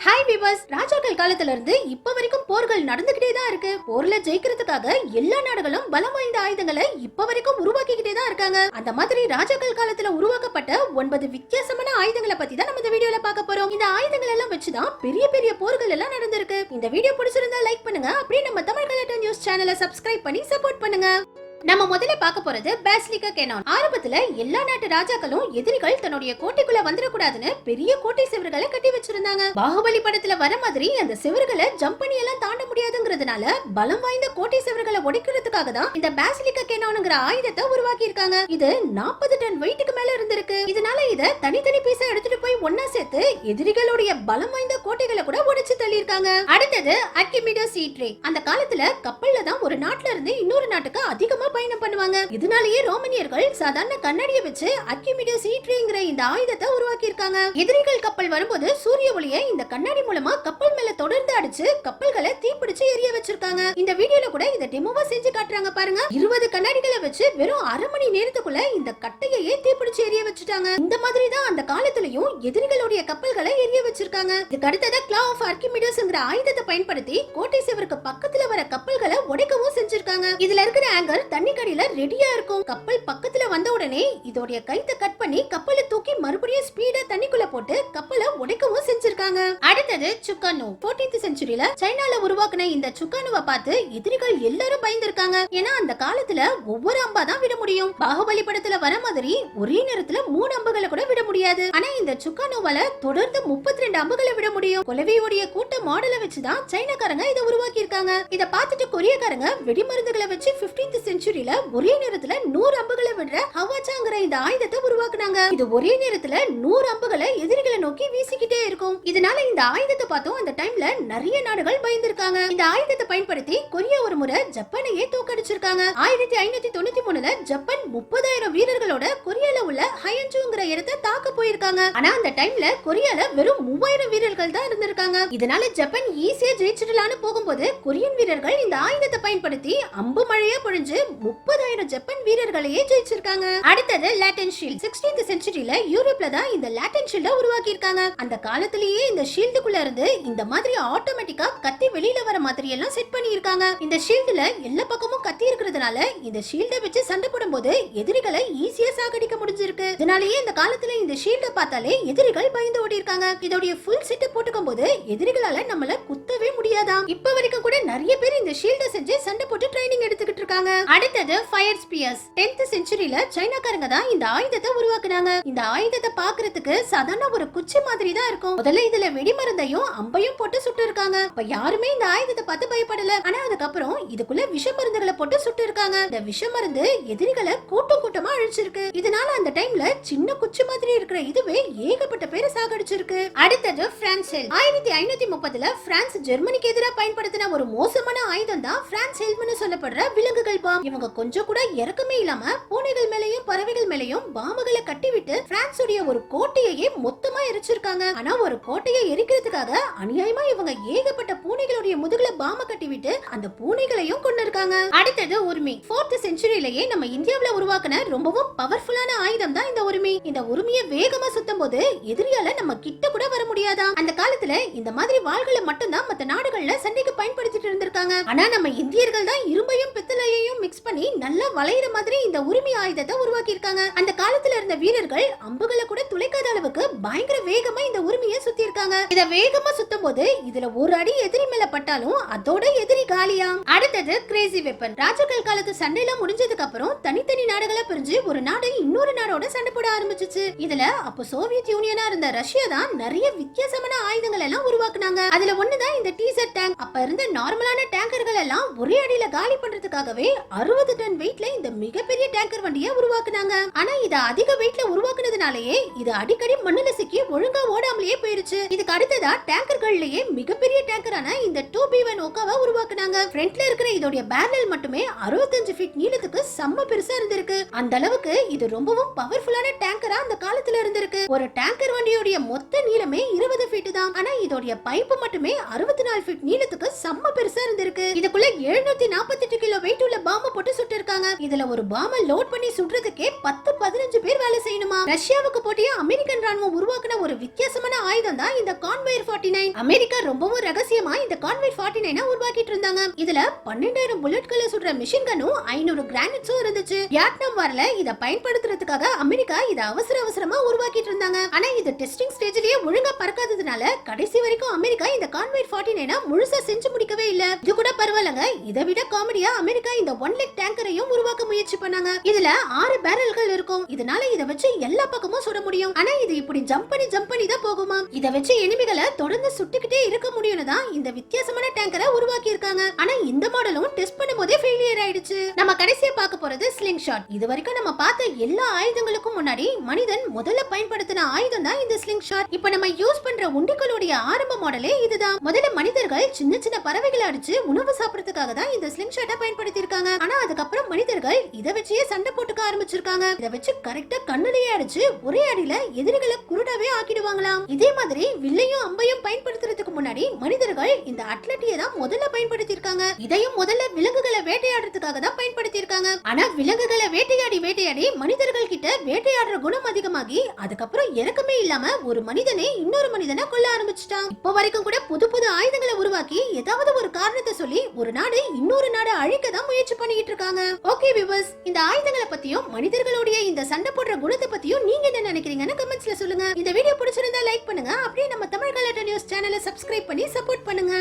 Hi viewers, ராஜாக்கள் காலத்துல இருந்து இப்ப வரைக்கும் போர்கள் நடந்துகிட்டே தான் இருக்கு. போர்ல ஜெயிக்கிறதுக்காக எல்லா நாடுகளும் பலம் வாய்ந்த ஆயுதங்களை இப்ப வரைக்கும் உருவாக்கிக்கிட்டே தான் இருக்காங்க. அந்த மாதிரி ராஜாக்கள் காலத்துல உருவாக்கப்பட்ட 9 வித்தியாசமான ஆயுதங்களை பத்தி தான் நம்ம இந்த வீடியோல பார்க்க போறோம். இந்த ஆயுதங்கள் எல்லாம் வச்சுதான் பெரிய பெரிய போர்கள் எல்லாம் நடந்திருக்கு. இந்த வீடியோ பிடிச்சிருந்தா லைக் பண்ணுங்க, அப்படியே நம்ம தமிழ் கலெக்டர் நியூஸ் சேனலை சப்ஸ்கிரைப் பண்ணி சப்போர்ட் பண்ணுங்க. நம்ம முதல்ல பார்க்க போறது பாசிலிகா கேனான். ஆரம்பத்துல எல்லா நாட்டு ராஜாக்களும் எதிரிகள் தன்னுடைய கோட்டைக்குள்ள வந்துடக்கூடாதுன்னு பெரிய கோட்டை சிவர்களை கட்டி வச்சிருந்தாங்க. பாகுபலி படத்துல வர மாதிரி அந்த சிவர்களை ஜம்ப் பண்ணி எல்லாம் தாண்ட முடியாதுங்கிறதுனால பலம் வாய்ந்த கோட்டை சிவர்களை உடைக்கிறதுக்காக தான் இந்த பாசிலிகா கேனான்ங்கிற ஆயுதத்தை உருவாக்கி இருக்காங்க. இது 40 டன் வெயிட்டுக்கு மேல இருந்திருக்கு. இதனால இத தனித்தனி பீஸா எடுத்துட்டு போய் ஒன்னா சேர்த்து எதிரிகளுடைய பலம் வாய்ந்த கோட்டைகளை கூட உடைச்சு தள்ளி இருக்காங்க. அடுத்தது ஆர்க்கிமிடிஸ் சீ ட்ரேன். அந்த காலத்துல கப்பல்ல தான் ஒரு நாட்டுல இருந்து இன்னொரு நாட்டுக்கு அதிகமா பயணம் பண்ணுவாங்க. இதனாலேயே ரோமானியர்கள் சாதாரண கண்ணாடியை வச்சு ஆர்க்கிமிடிஸ் சீ ட்ரேன்ங்கிற இந்த ஆயுதத்தை உருவாக்கி இருக்காங்க. எதிரிகள் கப்பல் வரும்போது சூரிய ஒளியை இந்த கண்ணாடி மூலமா கப்பல் மேல தொடர்ந்து அடிச்சு கப்பல்களை தீப்பிடிச்சு எரிய வச்சிருக்காங்க. இந்த வீடியோல கூட இத டெமோவா செஞ்சு காட்டுறாங்க பாருங்க. 20 கண்ணாடிகளை வச்சு வெறும் அரை மணி நேரத்துக்குள்ள இந்த கட்டையையே தீப்பிடிச்சு எரிய வச்சுட்டாங்க. இந்த மாதிரி தான் அந்த காலத்திலயும் எதிரிகளுடைய கப்பல்களை எரிய வச்சிருக்காங்க. இதுக்கு அடுத்ததா கிளா ஆஃப் ஆர்க்கிமிடிஸ்ங்கிற ஆயுதத்தை பயன்படுத்தி கோட்டை சுவருக்கு பக்கத்துல வர கப்பல்களை உடைக்கவும் செஞ்சிருக்காங்க. இதுல இருக்கிற ஆங்கர் தண்ணிக்கடியில ரெடியா இருக்கும். கப்பல் பக்கத்துல வந்த உடனே இதோட கைத்தை கட் பண்ணி கப்பலை தூக்கி மறுபடியும் ஸ்பீடா தண்ணிக்குள்ள போட்டு கப்பலை உடைக்கவும் செஞ்சிருக்காங்க. அடுத்தது சுக்கானோ. 14th செஞ்சுரியில சைனால உருவாக்குன இந்த சுக்கானோவை பார்த்து எதிரிகள் எல்லாரும் பயந்துருக்காங்க. ஏன்னா அந்த காலத்துல ஒவ்வொரு அம்பா தான் விட முடியும். பாகுபலி படத்துல வர மாதிரி ஒரே நேரத்துல 3 அம்புகளை கூட விட முடியாது. ஆனா இந்த சுக்கானோவால தொடர்ந்து 32 அம்புகளை விட முடியும். கொலவையோடைய கூட்ட மாடலை வச்சுதான் சைனாக்காரங்க இதை உருவாக்கி இருக்காங்க. இதை பார்த்துட்டு கொரியக்காரங்க வெடிமருந்துகளை வச்சு 15th செஞ்சுரியில ஒரே நேரத்துல 100 அம்புகளை விடுற ஹவாச்சாங்கிற இந்த ஆயுதத்தை உருவாக்குனாங்க. இது ஒரே நேரத்துல 100 அம்புகளை எதிரிகளை நோக்கி வீசிக்கிட்டே இருக்கும். இதனால இந்த ஆயுதத்தை பார்த்தோம் அந்த டைம்ல நிறைய நாடுகள் பயந்துருக்காங்க. இந்த ஆயுதத்தை பயன்படுத்தி கொரியா ஒரு முறை ஜப்பானையே தோக்கடிச்சிருக்காங்க. 1593ல ஜப்பான் 30,000 வீரர்களோட கொரியால உள்ள ஹயன்ஜூங்கிற இடத்தை தாக்க போயிருக்காங்க. ஆனா அந்த டைம்ல கொரியால வெறும் 3000 வீரர்கள் தான் இருந்திருக்காங்க. இதனால ஜப்பான் ஈஸியா ஜெயிச்சிடலான்னு போகும்போது கொரியன் வீரர்கள் இந்த ஆயுதத்தை பயன்படுத்தி அம்பு மழையா பொழிஞ்சு 30,000 ஜப்பான் வீரர்களையே ஜெயிச்சிருக்காங்க. அடுத்தது லாட்டன் ஷீல்ட். 16th செஞ்சுரியில யூரோப்ல தான் இந்த லாட்டன் ஷீல்ட உருவாக்கி இருக்காங்க. அந்த காலத்திலேயே இந்த ஷீல்டுக்குள்ள இருந்து இந்த மாதிரி ஆட்டோமேட்டிக்கா கத்தி வெளியில வர மாதிரி எல்லாம் செட் பண்ணி இருக்காங்க. இந்த ஷீல்டுல எல்லா பக்கமும் கத்தி இருக்கிறதுனால இந்த ஷீல்ட வச்சு சண்டை போடும்போது எதிரிகளை ஈஸியா சாகடிக்க முடிஞ்சிருக்கு. இதனாலேயே இந்த காலத்துல இந்த ஷீல்ட பார்த்தாலே எதிரிகள் பயந்து ஓடி இருக்காங்க. இதோட ஃபுல் செட் போட்டுக்கும் போது எதிரிகளால நம்மள குத்தவே முடியாதாம். இப்ப வரைக்கும் கூட நிறைய பேர் இந்த ஷீல்ட செஞ்சு சண்டை போட்டு ட்ரைனிங் எடுத்துக்கிட்டு இருக்காங்க. அடுத்தது ஃபயர் ஸ்பியர்ஸ். 10th செஞ்சுரியில சைனாக்காரங்க தான் இந்த ஆயுதத்தை உருவாக்குனாங்க. இந்த ஆயுதத்தை பாக்குறதுக்கு சாதாரண ஒரு குச்சி மாதிரி தான் இருக்கும். முதல்ல இதுல வெடிமருந்தையும் அம்பையும் போட்டு சுட்டு இருக்காங்க. இப்ப யாருமே இந்த ஆயுதத்தை பார்த்து பயப்படல. ஆனா அதுக்கப்புறம் இதுக்குள்ள விஷ மருந்துகளை போட்டு சுட்டு இருக்காங்க. இந்த விஷ மருந்து எதிரிகளை கூட்டம் கூட்டமா அழிச்சிருக்கு. இதனால அந்த டைம்ல சின்ன குச்சி மாதிரி இருக்கிற இதுவே ஏகப்பட்ட பேரை சாகடிச்சிருக்கு. அடுத்தது பிரான்ஸ் ஹெல்ம். 1530ல பிரான்ஸ் ஜெர்மனிக்கு எதிராக பயன்படுத்தின ஒரு மோசமான ஆயுதம் தான் பிரான்ஸ் ஹெல்ம்னு சொல்லப்படுற விலங்குகள் பாம். இவங்க கொஞ்சம் கூட இறக்கமே இல்லாம பூனைகள் மேலையும் பறவைகள் மேலையும் பாம்புகளை கட்டிவிட்டு பிரான்ஸ் உடைய ஒரு கோட்டையே மொத்தமா எரிச்சிருக்காங்க. ஆனா ஒரு கோட்டையை எரிக்கிறதுக்காக அநியாயமா இவங்க ஏகப்பட்ட பூனைகளுடைய முதுகுல பாம்பை கட்டிவிட்டு அந்த பூனைகளையும் கொண்டு இருக்காங்க. அடுத்தது உரிமை. 4th செஞ்சுரியிலேயே நம்ம இந்தியாவுல உருவாக்குன ரொம்பவும் பவர்ஃபுல்லான ஆயுதம் தான் இந்த உரிமை. இந்த உரிமையை வேகமா சுத்தும் போது எதிரியால நம்ம கிட்ட கூட வர முடியாதா. அந்த காலத்துல இந்த மாதிரி வாள்களை மட்டும்தான் மத்த நாடுகள்ல சண்டைக்கு பயன்படுத்திட்டு இருந்திருக்காங்க. ஆனா நம்ம இந்தியர்கள் தான் இரும்பையும் பித்தளையையும் மிக்ஸ் பண்ணி நல்லா வளையிற மாதிரி இந்த உரிமை ஆயுதத்தை உருவாக்கி இருக்காங்க. அந்த காலத்துல இருந்த வீரர்கள் அம்புகளை கூட துளைக்காத அளவுக்கு பயங்கர வேகமா இந்த உரிமையை சுத்தி இருக்காங்க. இத வேகமா சுத்தும் போது இதுல ஒரு அடி எதிரி மேல பட்டாலும் அதோட எதிரி காலியா. அடுத்தது கிரேசி வெப்பன். ராஜாக்கள் காலத்து சண்டையில முடிஞ்சதுக்கு அப்புறம் தனித்தனி நாடுகளா பிரிஞ்சு ஒரு நாடு இன்னொரு நாடோட சண்டை போட ஆரம்பிச்சிச்சு. இதுல அப்போ சோவியத் யூனியனா இருந்த ரஷ்யா தான் நிறைய வித்தியாசமான ஆயுதங்கள் எல்லாம் உருவாக்குனாங்க. அதுல ஒண்ணுதான் இந்த டீசர் டேங்க். அப்ப இருந்த நார்மலான டேங்கர்கள் எல்லாம் ஒரே அடியில காலி பண்றதுக்காகவே 60 டன் வெயிட்ல இந்த மிகப்பெரிய டேங்கர் வண்டியை உருவாக்குனாங்க. ஆனா இத அதிக வெயிட்ல உருவாக்குனதுனாலயே இது அடிக்கடி மண்ணுல சிக்கி ஒழுங்கா ஓடாமலேயே போயிருச்சு. இதுக்கு அடுத்ததா டேங்கர்கள்லயே மிகப்பெரிய டேங்கரான இந்த 2B1 ஓகாவை உருவாக்குனாங்க. ஃப்ரண்ட்ல இருக்கிற இதோட பேரல் மட்டுமே 65 ஃபீட் நீளத்துக்கு செம்ம பெருசா இருந்திருக்கு. அந்த அளவுக்கு இது ரொம்பவும் பவர்ஃபுல்லான டேங்கரா அந்த காலத்துல இருந்திருக்கு. ஒரு டேங்கர் வண்டியோட மொத்த நீளமே 20 ஃபீட் தான். ஆனா இதோட பைப் பைப் மட்டுமே 64 ஃபீட் நீளத்துக்கு செம்ம பெருசா இருந்திருக்கு. இதுக்குள்ள 748 கிலோ வெயிட் உள்ள பாம்ப போட்டு சுட்டு இருக்காங்க. இதுல ஒரு பாம்ப லோட் பண்ணி சுடுறதுக்கே 10-15 பேர் வேலை செய்யணுமா. ரஷ்யாவுக்கு போட்டியா அமெரிக்கன் ராணுவம் உருவாக்குன ஒரு வித்தியாசமான ஆயுதம் தான் இந்த கான்வேயர் 49. அமெரிக்கா ரொம்பவும் ரகசியமா இந்த கான்வேயர் 49 உருவாக்கிட்டு இருந்தாங்க. இதுல 12,000 புல்லட்களை சுடுற மிஷின் கன்னும் 500 கிரானைட்ஸும் இருந்துச்சு. வியட்நாம் வார்ல இத பயன்படுத்துறதுக்காக அமெரிக்கா இத அவசரமா உருவாக்கிட்டு இருந்தாங்க. ஆனா இது டெஸ்டிங் ஸ்டேஜ்லயே ஒழுங்கா பறக்காததுனால கடைசி வரைக்கும் அமெரிக்கா இந்த கான்வேயர் 49 முழுசா செஞ்சு முடிக்கவே இல்ல. இது கூட பரவாயில்லைங்க. இதை விட காமெடியா அமெரிக்கா இந்த 1 லிக் டேங்கரையும் உருவாக்க முயற்சி பண்ணாங்க. இதுல 6 பேரல்கள் இருக்கும். இதனால இத வச்சு எல்லா பக்கமும் சுட முடியும். ஆனா இது இப்படி ஜம்ப் பண்ணி தான் போகுமா. இத வச்சு எனிமிகளை தொடர்ந்து சுட்டுக்கிட்டே இருக்க முடியும்னு தான் இந்த வித்தியாசமான டேங்கரை உருவாக்கி இருக்காங்க. ஆனா இந்த மாடலும் டெஸ்ட் பண்ணும்போதே ஃபெயிலியர் ஆயிடுச்சு. நம்ம கடைசியா பார்க்க போறது ஸ்லிங் ஷாட். இது வரைக்கும் நம்ம பார்த்த எல்லா ஆயுதங்களுக்கும் முன்னாடி மனிதன் முதல்ல பயன்படுத்தின ஆயுதம் தான் இந்த ஸ்லிங் ஷாட். இப்போ நம்ம யூஸ் பண்ற உண்டிகளுடைய ஆரம்ப மாடலே இதுதான். முதல்ல மனிதர்கள் சின்ன சின்ன பறவைகளை அடிச்சு உணவு சாப்பிடுறதுக்காக தான் இந்த ஸ்லிங் ஷாட்டை பயன்படுத்தி இருக்காங்க. ஆனா அதுக்கப்புறம் மனிதர்கள் இதை வச்சே சண்டை போட்டுக்க ஆரம்பிச்சிருக்காங்க. இதை வச்சு கரெக்டா கண்ணுலயே அடிச்சு ஒரே அடியில எதிரிகளை குருடாவே ஆக்கிடுவாங்களாம். இதே மாதிரி வில்லையும் அம்பையும் பயன்படுத்துறதுக்கு முன்னாடி மனிதர்கள் இந்த அட்லட்டியை தான் முதல்ல பயன்படுத்தி இருக்காங்க. இதையும் முதல்ல விலங்குகளை வேட்டையாடுறதுக்காக தான் பயன்படுத்தி இருக்காங்க. ஆனா விலங்குகளை வேட்டையாடி மனிதர்கள் கிட்ட வேட்டையாடுற குணம் அதிகமாகி அதுக்கப்புறம் இறக்கமே இல்லாம ஒரு மனிதனே இன்னொரு மனிதனை கொல்ல ஆரம்பிச்சுட்டான். இப்போ வரைக்கும் கூட புது ஆயுதங்களை உருவாக்கி ஏதாவது ஒரு காரணத்தை சொல்லி ஒரு நாடு இன்னொரு நாடு அழிக்க தான் முயற்சி பண்ணிட்டு இருக்காங்க. ஓகே வியூவர்ஸ், இந்த ஆயுதங்களை பத்தியும் மனிதர்களுடைய இந்த சண்டை போடுற குணத்தை பத்தியும் நீங்க என்ன நினைக்கிறீங்கன்னு கமெண்ட்ஸ்ல சொல்லுங்க. இந்த வீடியோ பிடிச்சிருந்தா லைக் பண்ணுங்க. அப்படியே நம்ம தமிழ் கலாட்டா நியூஸ் சேனலை சப்ஸ்கிரைப் பண்ணி சப்போர்ட் பண்ணுங்க.